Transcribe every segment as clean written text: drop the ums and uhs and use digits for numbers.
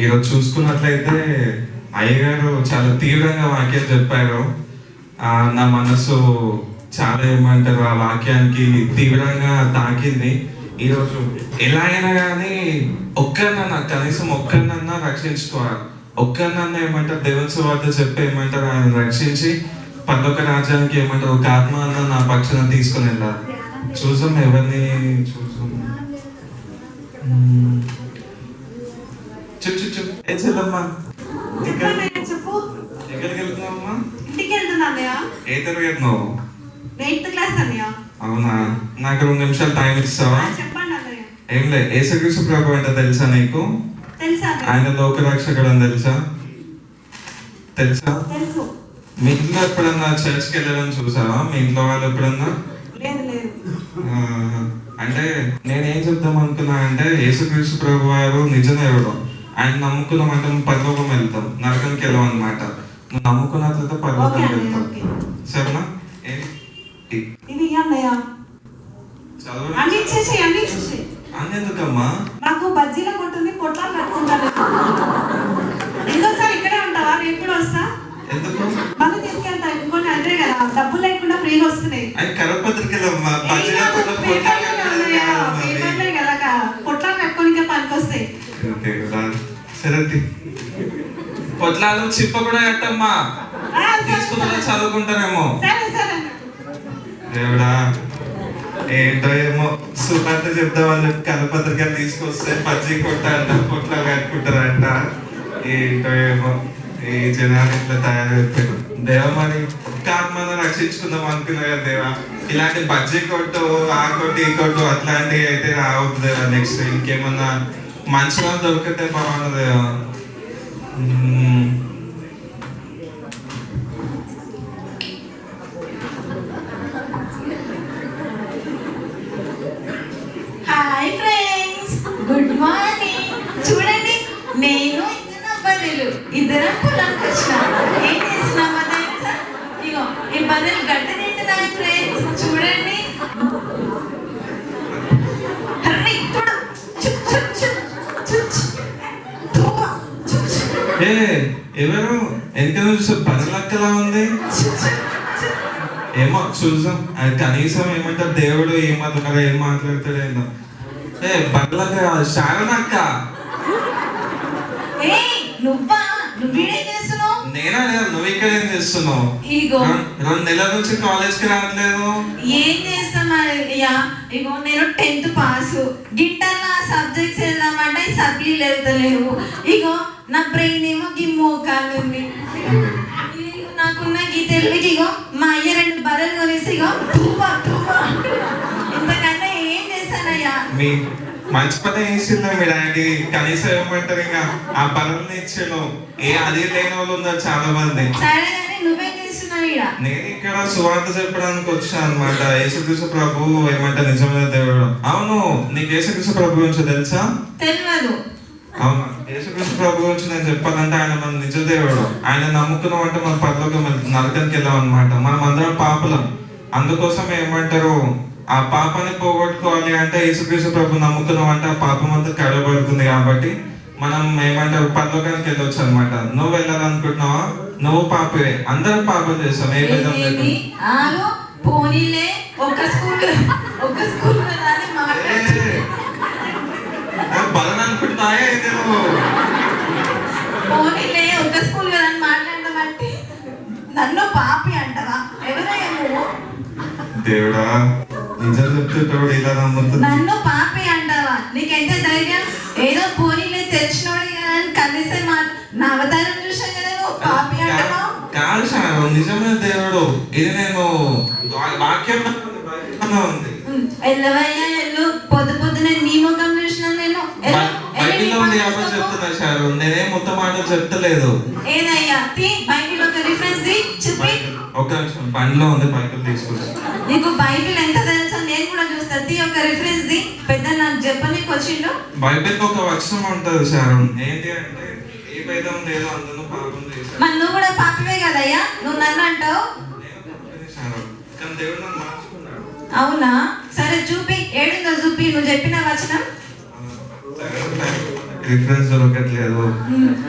ఈరోజు చూసుకున్నట్లయితే అయ్యగారు చాలా తీవ్రంగా వాక్యం చెప్పారు. నా మనసు చాలా ఏమంటారు ఆ వాక్యానికి తీవ్రంగా తాకింది. ఈరోజు ఎలా అయినా కానీ ఒక్కరినన్నా కనీసం ఒక్కరినన్నా రక్షించుకోవాలి. ఒక్కరినన్నా ఏమంటారు దేవుని సువార్త చెప్పి ఏమంటారు ఆయన రక్షించి పరలోక రాజ్యానికి ఏమంటారు ఒక ఆత్మ అన్న నా పక్షాన తీసుకొని వెళ్ళాలి. చూసాం ఎవరిని చూసాం. చూ ఏ చెల్లమ్మా ఎక్కడికి వెళ్తున్నావమ్మా? ఏ తరగతి నువ్వు? అవునా, నాకు 2 నిమిషాలు టైం ఇస్తావా? ఏం లేదు, యేసుక్రీస్తు ప్రభు అంటే తెలుసా నీకు? ఆయన లోకరక్షకుడు అని తెలుసా? మీ ఇంట్లో ఎప్పుడన్నా చర్చ్కి వెళ్ళడం చూసావా? మీ ఇంట్లో వాళ్ళు ఎప్పుడన్నా? అంటే నేనేం చెప్దాం అనుకున్నా అంటే యేసుక్రీస్తు ప్రభు వారు నిజదేవుడు. ఆయన నమ్ముకున్నామంటే పరలోకం వెళ్తాం, నరకానికి వెళ్ళాం అనమాట. నువ్వు నమ్ముకున్నట్లయితే పరలోకం వెళ్తాం. సరేనా? అన్నెందుకమ్మా? నాకు బజ్జీల కొట్టుంది, పొట్లాలు కట్టుకుంటాను. ఇంకోసారి ఇక్కడే ఉంటావా? నేను కూడా వస్తా. ఎందుకు? మందు తీసుకెళ్తా. ఇంకొని అంతే కదా, డబ్బులు లేకుండా ఫ్రీగా వస్తున్నాయి. పొట్లాలు కట్టుకోనికే పనికొస్తాయి. సరే, పొట్లాలు చిప్ప కూడా కట్టమ్మా, తీసుకున్నా చదువుకుంటారేమో. దేవుడా, ఏంటో ఏమో సుఖాంత చెప్తా వాళ్ళు కలపత్రికలు తీసుకొస్తే పచ్చి కొట్టారంట, పొట్లాలు కట్టుకుంటారంట. ఏంటో ఏమో ఈ జనాలు ఇట్లా తయారైపోయారు. దేవ మరి ఒక్క ఆత్మను రక్షించుకుందాం అనుకున్నా కదా దేవా. ఇలాంటి బజ్జీ కొట్టు, ఆ కొట్టు, ఈ కొట్టు అట్లాంటివి అయితే రావద్దు దేవా. నెక్స్ట్ ఇంకేమన్నా మంచి వాళ్ళు దొరికితే బాగుంది దేవా. Hi friends, good morning. చూడండి, నేను బర్రెలు ఇద్దరం పొలానికి వచ్చిన. ఏం చేస్తున్నామా తెలుసా? ఇగో ఈ బర్రెలు గడ్డ తింటున్నాయి ఫ్రెండ్స్. చూడండి, ఎవరు ఎంత చూసా బర్రెలక్కలా ఉంది. ఏమో చూసాం, కనీసం ఏమంటారు దేవుడు ఏమంటున్నారో ఏం మాట్లాడతాడేమో. బర్రెలక్క శారదక్క. నేనా? నువ్వు ఇక్కడ ఏం చేస్తున్నావు? 2 నెలల నుంచి కాలేజ్కి రావట్లేదు. ఏం చేస్తామయ్యా? ఇగో నేను 10th పాస్. గిట్టర్లో ఆ సబ్జెక్ట్స్ వెళ్దామంటే ఈ సబ్జెక్టులు వెళ్తలేవు. ఇగో నా బ్రెయిన్ ఏమో ఈ మోకాలు ఉంది. నాకున్న ఈ తెలివికి ఇగో మా అయ్య 2 బర్రెలు కొనేసి ఇగో ఇంతకన్నా ఏం చేస్తానయ్యా? మంచి పని వేసిందా మీ డాడీ? కనీసం ఏమంటారు ఇంకా ఆ బర్రెల్ని ఇచ్చాను. అది లేని వాళ్ళు ఉన్నారు చాలా మంది. నేను ఇక్కడ సువార్త చెప్పడానికి వచ్చాను అనమాట. యేసుక్రీస్తు ప్రభు ఏమంటారు నిజమైన దేవుడు. అవును, నీకు యేసుక్రీస్తు ప్రభు గురించి తెలుసా? తెలియదు. అవును, యేసుక్రీస్తు ప్రభు గురించి నేను చెప్పాలంటే ఆయన మన నిజ దేవుడు. ఆయన నమ్ముకున్నాం అంటే మన పరలోకం నరకానికి వెళ్ళాం అనమాట. మనం అందరం పాపులం. అందుకోసం ఏమంటారు ఆ పాపాన్ని పోగొట్టుకోవాలి అంటే యేసుక్రీస్తు ప్రభు నమ్ముకున్నాం అంటే ఆ పాపం అంతా కడబడుతుంది. కాబట్టి మనం ఏమంటారు పరలోకానికి వెళ్ళొచ్చు అనమాట. నువ్వు వెళ్ళాలనుకుంటున్నావా? నువ్వు పాపే, అందరం పాపం చేస్తాం. ఏ విధం బలం అనుకుంటున్నాయా? నన్ను పాపి అంటావా? ఎవరయ్యా నువ్వు? దేవుడా, నిజం చెప్తేటోడు ఇలా నమ్ముతుంది. నన్ను పాపి అంటావా? నీకైతే ధైర్యం? ఏదో పోనీలే తెలిసినోడు కదా అని కలిసే నా అవతారం చూసాను కదా, నువ్వు పాపి అంటావా? కాదు సార్, నిజమైన దేవుడు. ఇది నేను వాక్యం ఉంది. ఎల్లవయ్యా ఎల్లు, పొద్దున నీ ముఖం చూసిన నేను బైబిల్లో ఉంది కాబట్టి చెప్తున్నా సార్. నేనేం మొత్తం మాటలు చెప్తలేదు. ఏదయ్యా బైబిల్ ఒక రిఫరెన్స్ చెప్పి. ఒక నిమిషం, బండిలో ఉంది, బైబిల్ తీసుకొచ్చి. నీకు బైబిల్ ఎంత తెలుసో నేను కూడా చూస్తాను. ఒక రిఫరెన్స్ ది. పెద్ద నాకు చెప్పనీకి వచ్చిండు. బైబిల్ ఒక వచనం ఉంటుంది సార్. ఏంటి అంటే ఏ భేదం లేదు, అందరూ పాపం చేశారు. మరి నువ్వు కూడా పాపమే కదయ్యా, నువ్వు నన్ను అంటావు. కానీ దేవుడు నన్ను మార్చుకున్నాడు. అవునా? సరే చూపి, ఏడుందో చూపి, నువ్వు చెప్పిన వచనం. రిఫరెన్స్ దొరకట్లేదు.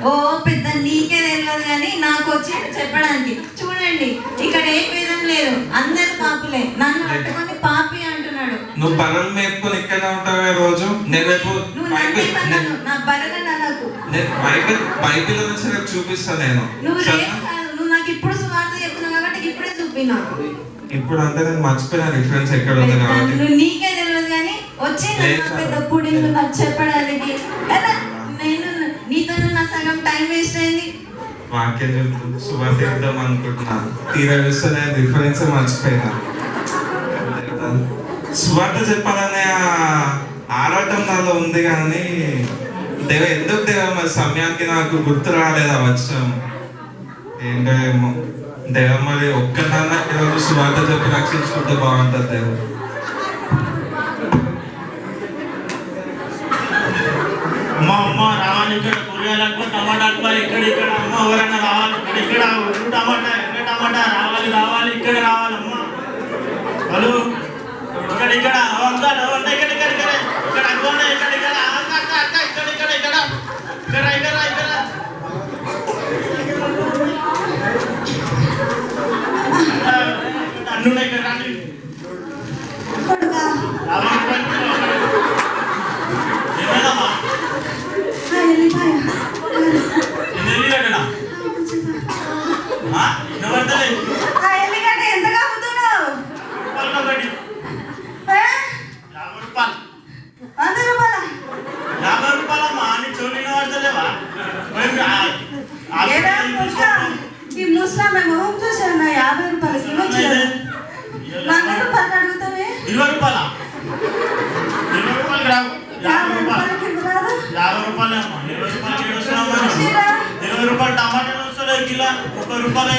ఓ పెద్ద నీకే తెలియదు కానీ నాకు వచ్చి చెప్పడానికి. చూడండి ఇక్కడ ఏ భేదం లేదు, అందరు పాపులే. నన్ను పట్టుకొని పాపి అంటున్నాడు. నువ్వు బర్రెలు మేపుకొని ఇక్కడే ఉంటావే రోజు. నేను రేపు నువ్వు నన్ను నా బర్రెలను అనకు. బైబిల్ నుంచి రేపు చూపిస్తా నేను. నువ్వు రేపు కాదు, నువ్వు నాకు ఇప్పుడు సువార్త చెప్తున్నావు కాబట్టి ఇప్పుడే చూపి నాకు. ఇప్పుడు అంటే నేను మర్చిపోయిన రిఫరెన్స్ ఎక్కడ ఉంది కాబట్టి. నువ్వు నీకే తెలియదు కానీ వచ్చి పెద్ద పుడింగ్ నాకు చెప్పడానికి. నేను నీతో నా సగం టైం వేస్ట్ అయింది. వాక్యం సువార్త చెప్దాం అనుకుంటున్నాను, తీరా చూస్తే నేను రిఫరెన్స్ మర్చిపోయినా. సువార్త చెప్పాలనే ఆరాటం నాలో ఉంది కానీ ఎందుకు మరి సమయానికి నాకు గుర్తు రాలేదా వచ్చాం ఏంటో ఏమో. మరి ఒక్కదాన్న ఈరోజు సువార్త చెప్పి రక్షించుకుంటే బాగుంటుంది దేవుడు. అమ్మ రావాలి ఇక్కడ కూరగాయలు టమాటా ఇక్కడ అమ్మ ఎవరైనా రావాలి ఇక్కడ టమాటా రావాలి ఇక్కడ రావాలి అమ్మ వాళ్ళు ఇక్కడ అన్నున్నా ఇక్కడ రండి ఏమైందమ్మా ఈ ముస్లాం మొహం చూసాను 50 రూపాయలకి 100 రూపాయలు అడుగుతావే. 20 రూపాయలు 20 రూపాయలు టమాటాలు వస్తాయి కిలో 1 రూపాయలు.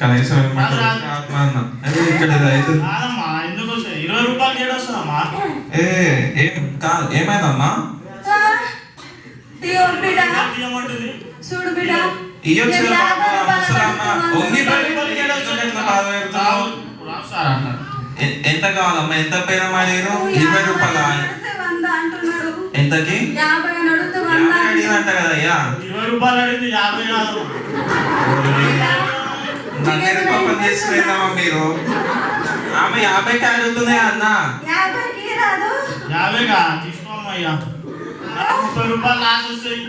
కనీసం ఇక్కడ రైతు 20 రూపాయలు ఏడొస్తుందమ్మా. ఏమైందమ్మా? చూడు బిడ్డ ఎంత కావాలమ్మా? ఎంత పేరు మాడారు? 20 రూపాయల ఎంతకి? 50 అడిగినంట కదా అయ్యా. 20 రూపాయలు అడిగింది 50 కాదు. నన్ను పాపం చేసుకున్నామా మీరు? ఆమె 50కి అడుగుతుంది అన్న. 50గా తీసుకోమ్మా అయ్యా. 30 రూపాయలు లాస్ వస్తాయి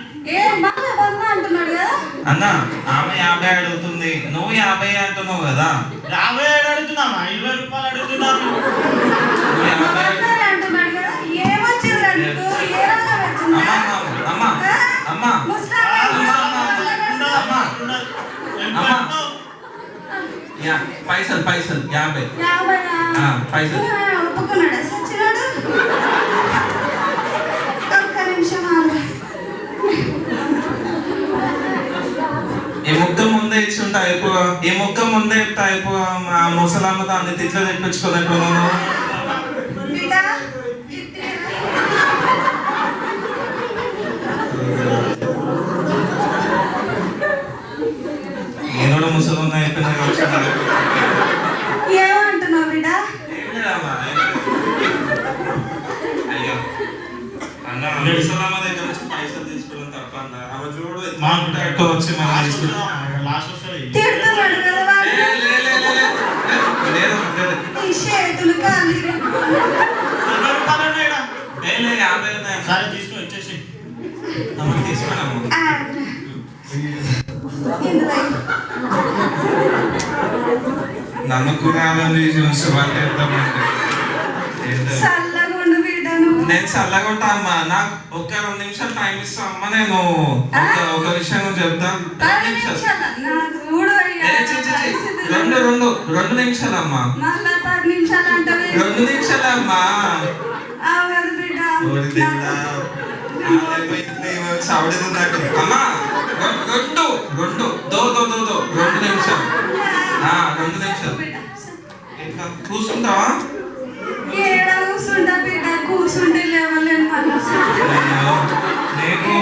అన్న. ఆమె 50 అడుగుతుంది, నువ్వు 50 అంటున్నావు కదా. 50 అడుగుతున్నామా? 20 రూపాయలు అడుగుతున్నాను. పైసలు 50 పైసలు. ఈ ముక్క ముందే ఇచ్చుంటా అయిపో. ఈ ముక్క ముందే చెప్తా అయిపో. ఆ ముసలమ్మ దాన్ని తిట్లు తెప్పించుకోలేకపోయినాను. నేను కూడా ముసలమ్మ అయిపోయినా ఏమంటున్నావు బిడ్డ? అయ్యో అన్న, ముసలమ్మ దగ్గర నుంచి పైసలు తీసుకోవడం తప్ప అన్న. ఆమె చూడు మాకు వచ్చి మనం లాస్ట్ వస్తాయి. సరే తీసుకో వచ్చేసి తీసుకున్నాము. నన్ను కూరాలని సువార్తేద్దామంటే నేను చల్లగా ఉంటా అమ్మా. నాకు ఒక్క 2 నిమిషాలు టైం ఇస్తా అమ్మా. నేను ఒక విషయం చెప్తా. 2 నిమిషాలమ్మా. 2 నిమిషాలమ్మా. అమ్మా 2 నిమిషాలు. 2 నిమిషాలు కూర్చుంటావా? నీకు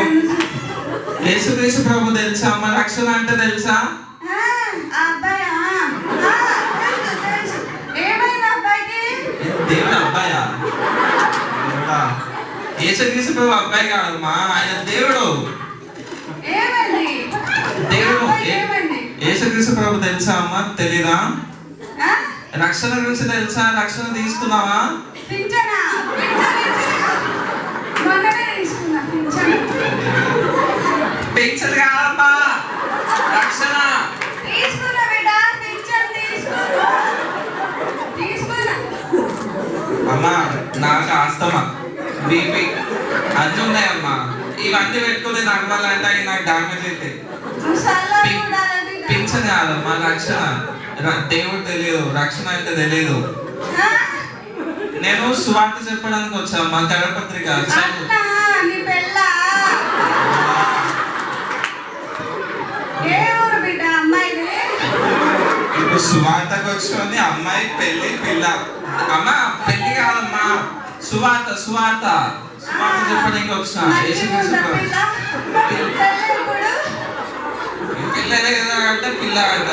యేసుక్రీస్తు ప్రభు తెలుసా అమ్మ? రక్షణ అంటే తెలుసా? యేసుక్రీస్తు ప్రభు అబ్బాయి కాదమ్మా, ఆయన దేవుడు. ఏమండి దేవుడు ఏమండి యేసుక్రీస్తు ప్రభు తెలుసా అమ్మా? తెలీదా? ఆ? రక్షణ గురించి తెలుసా? రక్షణ తీసుకున్నావా? పింఛనా మొన్ననే తీసుకున్నా పింఛన్. పెన్షన్ కాదమ్మా, రక్షణ. తీసుకున్నా బిడ్డ, పింఛన్ తీసుకున్నా. అమ్మా నాకు ఆస్తమా, బీపీ అన్నీ ఉన్నాయమ్మా. ఇవన్నీ పెట్టుకుని నడవాలంటే అవి నాకు డామేజ్ అయితే. పింఛన్ కాదమ్మా, రక్షణ. దేవుడు తెలియదు, రక్షణ అయితే తెలియదు. నేను సువార్త చెప్పడానికి వచ్చామ్మా, కరపత్రిక. ఇప్పుడు సువార్తకు వచ్చి అమ్మాయి పెళ్లి పిల్ల. అమ్మా పెళ్లి కాదమ్మా, సువార్త సువార్త సువార్త చెప్పడానికి వచ్చిన. పిల్లలే కదా అంటే పిల్ల అంట.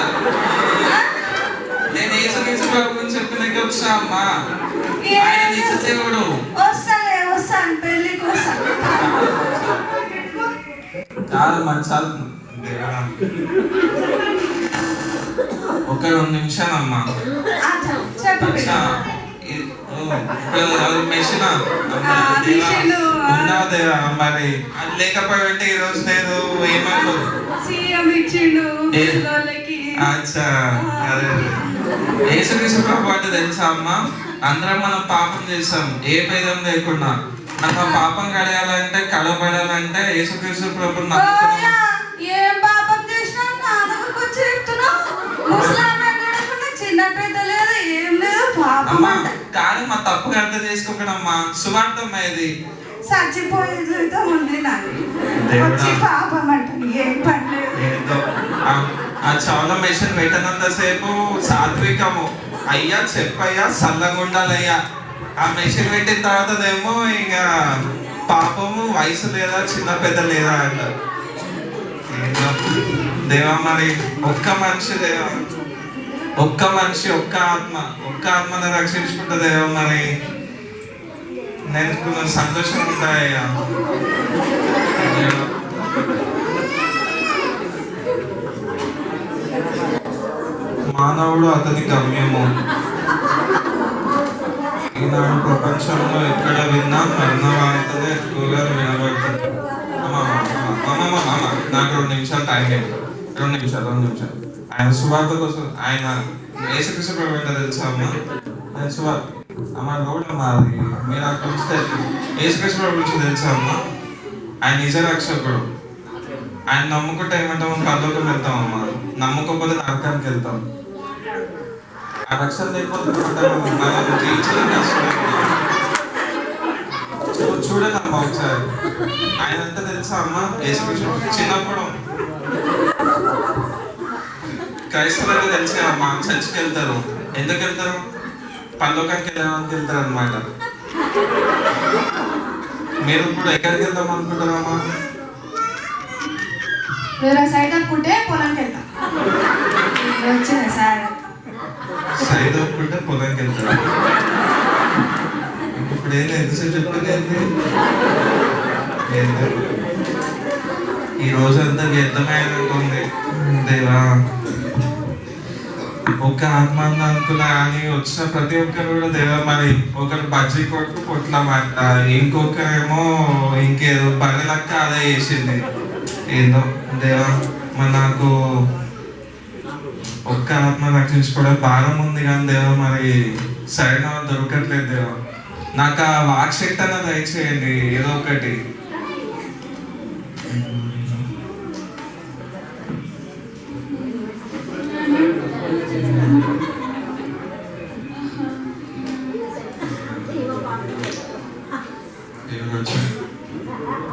నేను యేసుక్రీస్తు ప్రభు గురించి చెప్పడానికి వచ్చిన అమ్మా. ఆయన నిత్య దేవుడు. కాదమ్మా చాలు. ఒక 2 నిమిషాలమ్మా. మెషిన్ ఉన్నావు దేవా, మరి అది లేకపోతే ఈ రోజు నేను ఏమనుకో. అచ్చా అదే యేసుక్రీస్తు ప్రభు అంటే తెలుసా అమ్మా? అందరం మనం పాపం చేస్తాం ఏ భేదం లేకుండా. మనం ఆ పాపం కడగాలంటే కడబడాలంటే యేసుక్రీస్తు ప్రభు నమ్ముకున్నాం. ఏం పాపం చేసినా చిన్న పెద్ద లేదు ఏం లేదు పాపం. కానీ మా తప్పుగా అర్థం చేసుకోకడమ్మా, సువార్థం ఇది. చచ్చిపోయేది ఉంది నాకు పాపం అంటే ఏం పర్లేదు. ఆ చవల మెషిన్ పెట్టినంతసేపు సాత్వికము, అయ్యా చెప్పయ్యా చల్లగా ఉండాలయ్యా. ఆ మెషిన్ పెట్టిన తర్వాతదేమో ఇంకా పాపము వయసు లేదా చిన్న పెద్ద లేదా అంటారు. దేవా మరి ఒక్క మనిషి దేవా, ఒక్క మనిషి ఒక్క ఆత్మను రక్షించుకుంటా దేవా. మరి నేను సంతోషం ఉంటాయ్యా. మానవుడు అతని గమ్యము. ఈనాడు ప్రపంచంలో ఎక్కడ విన్నా మరణ వార్తలే ఎక్కువగా వినబడుతుంది. నాకు 2 నిమిషాలు టైం లేదు. 2 నిమిషాలు. ఆయన సువార్త కోసం ఆయన యేసుక్రీస్తు ప్రభు ఏంటో తెలుసా అమ్మా? నేను సువార్త అమ్మ రోడ్ అమ్మా, అది మీరు అక్కడ ఉంచితే యేసుక్రీస్తు ప్రభు గురించి తెలుసా అమ్మా? ఆయన నిజ రక్షకుడు. ఆయన నమ్ముకుంటే ఏమంటాము? పరలోకం వెళ్తామమ్మా. నమ్ముకోకపోతే నరకానికి వెళ్తాం. ఆ రక్షణ లేకపోతే మనం జీవించడం కష్టం. చూడండి అమ్మా ఒకసారి. ఆయన అంతా తెలుసా అమ్మా? యేసుక్రీస్తు చిన్నప్పుడు క్రైస్తవులకు తెలిసే అమ్మా, చర్చికి వెళ్తారు. ఎందుకు వెళ్తారు? పరలోకానికి వెళ్ళడానికి వెళ్తారు అనమాట. మీరు ఇప్పుడు ఎక్కడికి వెళ్దాం అనుకుంటారమ్మా? సైడ్ అనుకుంటే పొలంకి వెళ్తాం. సైడ్ అనుకుంటే పొలంకి వెళ్తారు. ఇప్పుడు ఏంటి ఎంతసేపు చెప్పింది? ఈ రోజు అంతా వ్యర్థమైనట్టుంది దేవా. ఒక్క ఆత్మాన్ని అనుకున్నా కానీ వచ్చిన ప్రతి ఒక్కరు కూడా దేవా మరి ఒకరు బజ్జీ కొట్టు కొట్టినామంట, ఇంకొకరేమో ఇంకేదో బర్రెలక్క అదే చేసింది ఏదో దేవా. మరి నాకు ఒక్క ఆత్మ రక్షించుకోవడం భారం ఉంది కానీ దేవా మరి సరైన దొరకట్లేదు దేవా. నాకు ఆ వాక్శక్తి అన్నది దయచేయండి ఏదో ఒకటి.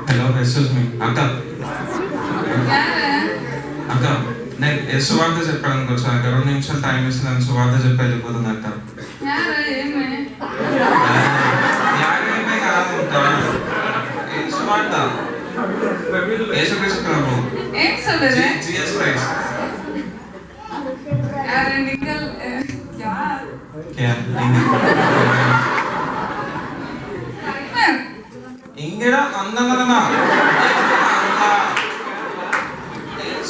హలో ఎక్స్క్యూజ్ మీ అక్క. అక్క నేను సువార్త చెప్పడానికి వచ్చాను అక్క. 2 నిమిషాలు టైం ఇస్తే నేను సువార్త చెప్పి వెళ్ళిపోతుంది అక్క. సువార్త యేసుక్రీస్తు ప్రభు జీసస్ క్రైస్ట్. ఇంకేడా అందన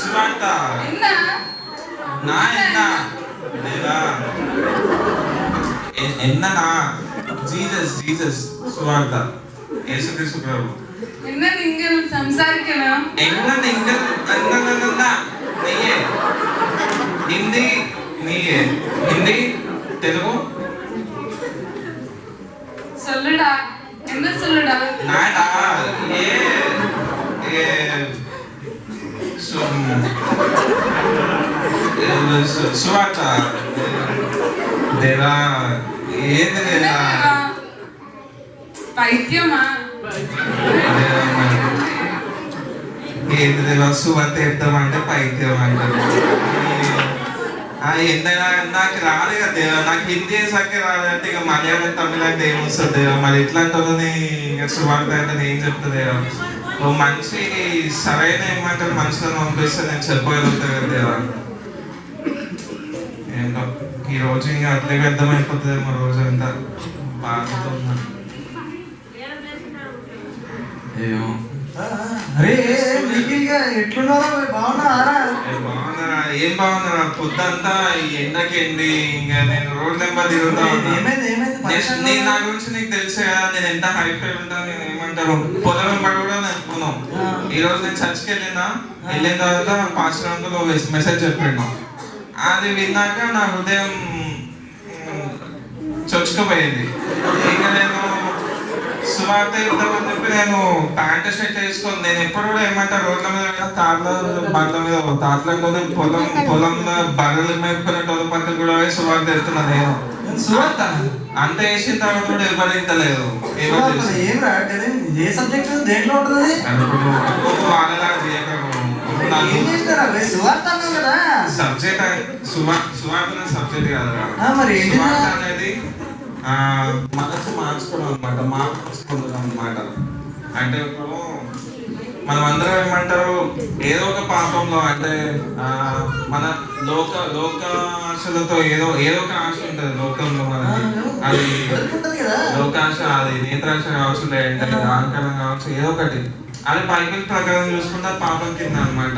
సువార్త నా ఎన్ననా జీసస్ జీసస్ సువార్త యేసుక్రీస్తు ప్రభు என்ன நீங்கள் சம்சாரிக்கணும் ఎన్న నింగల్ అన్న నీయే హిందీ నీయే హిందీ తెలుగు சொல்லுடா என்ன சொல்லுடா నాడా ఏ ఏ సువార్త దేవా ఏంది దేవా పైత్యమా ఏంది దేవా సువార్త చెప్తామంటే పైత్యం అంటారు ఏంటైనా నాకు రాదు కదా దేవా నాకు హిందీ సరికి రాదంటే ఇక మలయాళం తమిళ అంటే ఏమొస్తుంది దేవా మరి ఇట్లాంటి వాళ్ళని ఇక సువార్త అంటే నేను చెప్తా దేవా ఓ మనిషి సరైన ఏమంటారు మనుషులను పంపిస్తే నేను చెప్పగలుగుతా కదా దేవా ఏంటో ఈ రోజు ఇంకా అట్లే వ్యర్థమైపోతుంది మా రోజు అంతా బాధతో ఉన్నా ఏమో అరే నీకిగా ఎట్లున్నారా బాగున్నారా బాగున్నారా ఏం బాగున్నారా పొద్దంతా ఈ ఎండకి ఎండి ఇంకా నేను రోడ్ నెంబర్ తిరుగుతా ఉన్నా ఏమైంది నేను నా గురించి నీకు తెలుసే కదా నేను ఎంత హైఫై ఉంటాను నేను ఏమంటారు పొలం వెంబడి కూడా అనుకున్నాం ఈ రోజు నేను చర్చ్కి వెళ్ళిన తర్వాత పాస్టర్ అంకుల్ మెసేజ్ చెప్పిండు అది విన్నాక నా హృదయం చొచ్చుకుపోయింది ఇంకా నేను సువార్త ఇద్దామని చెప్పి నేను ప్యాంట్ షర్ట్ వేసుకొని నేను ఎప్పుడు కూడా ఏమంటారు రోడ్ల మీద కార్ల బండ్ల మీద తాట్లతో పొలంలో బర్రెలు మేపుకునేటోళ్ళ పక్కన కూడా పోయి సువార్త వెళ్తున్నా నేను సువార్త అంత వేసిన తర్వాత కూడా ఎవరు ఇంతలేదు ఏం రా ఏ సబ్జెక్ట్ దేంట్లో ఉంటుంది వాళ్ళలా చేయకరు ఏం చేస్తారా సువార్త అన్నావు కదా సబ్జెక్ట్ సువార్త సబ్జెక్ట్ కాదు మరి సువార్త అనేది మనసు మార్చుకోవడం అనమాట మార్చుకోవడం అనమాట అంటే ఇప్పుడు మనం అందరం ఏమంటారు ఏదో ఒక పాపంలో అంటే మన లోక ఆశలతో ఏదో ఒక ఆశ ఉంటుంది లోకంలో మనకి అది లోకాశ అది నేత్రాశ కావచ్చు లేదంటే అహంకారం కావచ్చు ఏదో ఒకటి అది బైబిల్ ప్రకారం చూసుకుంటే పాపం కింద అనమాట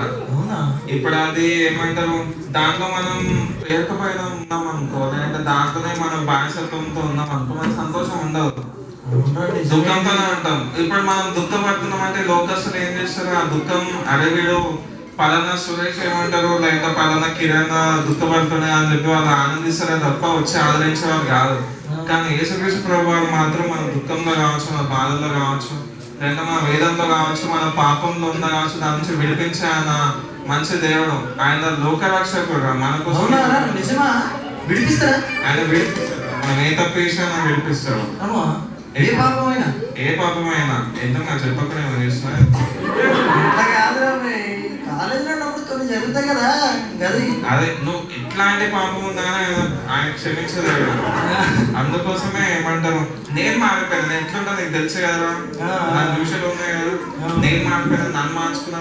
ఇప్పుడు అది ఏమంటారు దాంట్లో మనం పేరుకుపోయిన ఉన్నాం అనుకో లేదంటే దాంట్లోనే మనం బానిసత్వంతో ఉన్నాం అనుకో మనకు సంతోషం ఉండదు దుఃఖంతోనే ఉంటాం ఇప్పుడు మనం దుఃఖపడుతున్నాం అంటే లోకస్తులు ఏం చేస్తారు ఆ దుఃఖం అడవిడు పలానా సురేష్ ఏమంటారు లేక పలానా కిరణ్ దుఃఖపడుతున్నాయి అని చెప్పి వాళ్ళు ఆనందిస్తారే తప్ప వచ్చి ఆదరించేవారు కాదు కానీ యేసుక్రీస్తు ప్రభు వారు మాత్రం మన దుఃఖంలో కావచ్చు మన బాధల్లో కావచ్చు లేక మన వేదంలో కావచ్చు మన పాపంలో ఉన్న కావచ్చు దాని నుంచి విడిపించే ఆయన మంచి దేవుడు ఆయన లోకరక్షకుడు మన కోసం ఆయన విడిపిస్తాడు మనం ఏ తప్పు చేసినా ఆయన విడిపిస్తాడు ఏ పాపమైనా ఎందుకు నాకు చెప్పకుండా చేస్తున్నా అదే నువ్వు ఇట్లాంటి పాపం ఉందా ఆయన క్షమించలేడు అందుకోసమే ఏమంటారు నేను మారిపోయాను నేను ఎట్లుంటా నీకు తెలుసు కదా నా దూషాలు ఉన్నాయి కదా నేను మారిపోయాను నన్ను మార్చుకున్నా